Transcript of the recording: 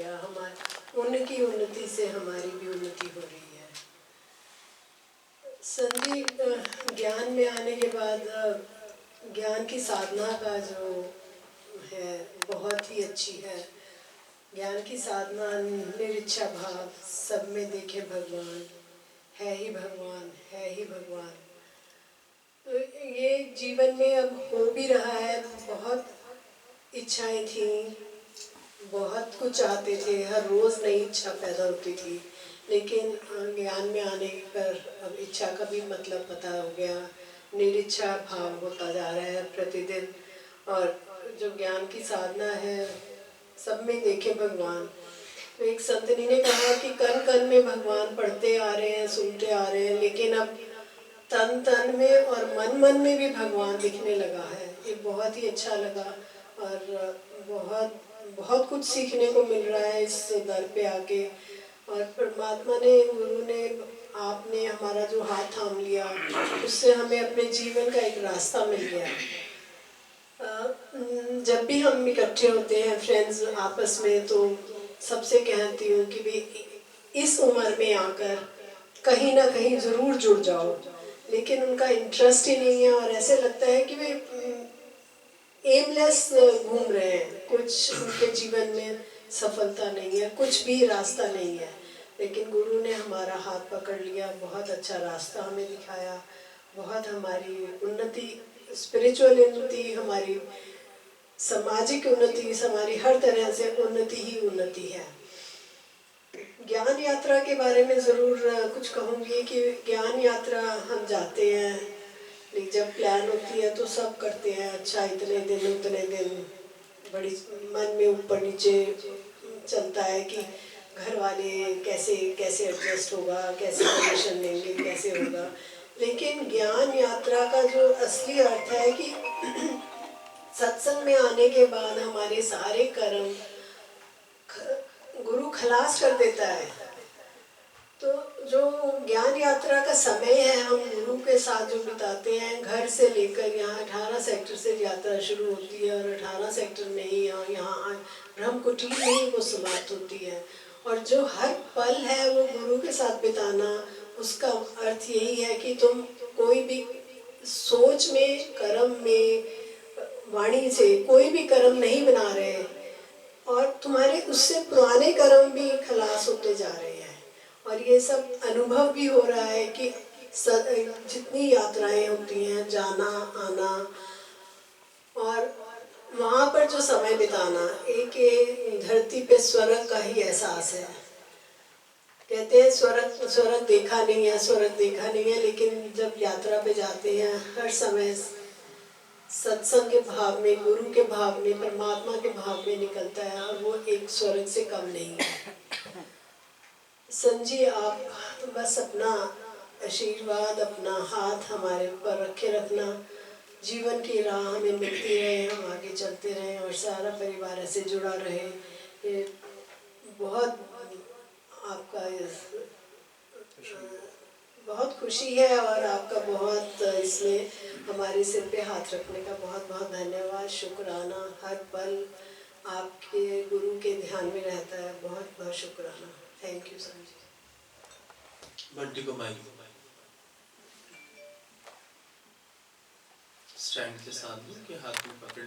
गया। हमारी उनकी उन्नति से हमारी भी उन्नति हो रही है। संजी, ज्ञान में आने के बाद ज्ञान की साधना का जो है बहुत ही अच्छी है। ज्ञान की साधना निरिच्छा भाव, सब में देखे भगवान, है ही भगवान, है ही भगवान। तो ये जीवन में अब हो भी रहा है। बहुत इच्छाएं थी, बहुत कुछ चाहते थे, हर रोज़ नई इच्छा पैदा होती थी, लेकिन ज्ञान में आने पर अब इच्छा का भी मतलब पता हो गया। निरिच्छा भाव होता जा रहा है प्रतिदिन। और जो ज्ञान की साधना है, सब में देखे भगवान। तो एक संतनी ने कहा कि कण कण में भगवान पढ़ते आ रहे हैं, सुनते आ रहे हैं, लेकिन अब तन तन में और मन मन में भी भगवान दिखने लगा है। ये बहुत ही अच्छा लगा और बहुत बहुत कुछ सीखने को मिल रहा है इस दर पे आके। और परमात्मा ने, गुरु ने, आपने हमारा जो हाथ थाम लिया, उससे हमें अपने जीवन का एक रास्ता मिल गया। जब भी हम इकट्ठे होते हैं फ्रेंड्स आपस में, तो सबसे कहती हूँ कि भी इस उम्र में आकर कहीं ना कहीं ज़रूर जुड़ जाओ, लेकिन उनका इंटरेस्ट ही नहीं है और ऐसे लगता है कि वे एमलेस घूम रहे हैं, कुछ उनके जीवन में सफलता नहीं है, कुछ भी रास्ता नहीं है। लेकिन गुरु ने हमारा हाथ पकड़ लिया, बहुत अच्छा रास्ता हमें दिखाया, बहुत हमारी उन्नति, स्पिरिचुअल उन्नति, हमारी सामाजिक उन्नति, हमारी हर तरह से उन्नति ही उन्नति है। ज्ञान यात्रा के बारे में ज़रूर कुछ कहूँगी कि ज्ञान यात्रा हम जाते हैं, लेकिन जब प्लान होती है तो सब करते हैं, अच्छा इतने दिन उतने दिन, बड़ी मन में ऊपर नीचे चलता है कि घर वाले कैसे कैसे एडजस्ट होगा, कैसे परमिशन लेंगे, कैसे होगा। लेकिन ज्ञान यात्रा का जो असली अर्थ है कि सत्संग में आने के बाद हमारे सारे कर्म गुरु खलास कर देता है। तो जो ज्ञान यात्रा का समय है, हम गुरु के साथ जो बिताते हैं, घर से लेकर यहाँ 18 सेक्टर से यात्रा शुरू होती है और 18 सेक्टर में ही यहाँ ब्रह्म कुटीर में ही वो समाप्त होती है। और जो हर पल है वो गुरु के साथ बिताना, उसका अर्थ यही है कि तुम कोई भी सोच में, कर्म में, वाणी से कोई भी कर्म नहीं बना रहे और तुम्हारे उससे पुराने कर्म भी खलास होते जा रहे हैं। और ये सब अनुभव भी हो रहा है कि जितनी यात्राएं होती हैं, जाना आना और वहाँ पर जो समय बिताना, एक धरती पे स्वर्ग का ही एहसास है। कहते हैं स्वर्ग स्वर्ग देखा नहीं है, स्वर्ग देखा नहीं है, लेकिन जब यात्रा पे जाते हैं हर समय सत्संग के भाव में, गुरु के भाव में, परमात्मा के भाव में निकलता है और वो एक स्वर्ग से कम नहीं है। संजी, आप बस अपना आशीर्वाद, अपना हाथ हमारे ऊपर रखे रखना, जीवन की राह हमें मिलती रहे, हम आगे चलते रहें और सारा परिवार ऐसे जुड़ा रहे। ये बहुत आपका बहुत खुशी है और आपका बहुत इसमें हमारे सिर पे हाथ रखने का बहुत बहुत धन्यवाद, शुक्राना। हर पल आपके गुरु के ध्यान में रहता है, बहुत बहुत शुक्राना। Thank you संजी। बंटी को माइक स्टैंड के साथ के हाथ में पकड़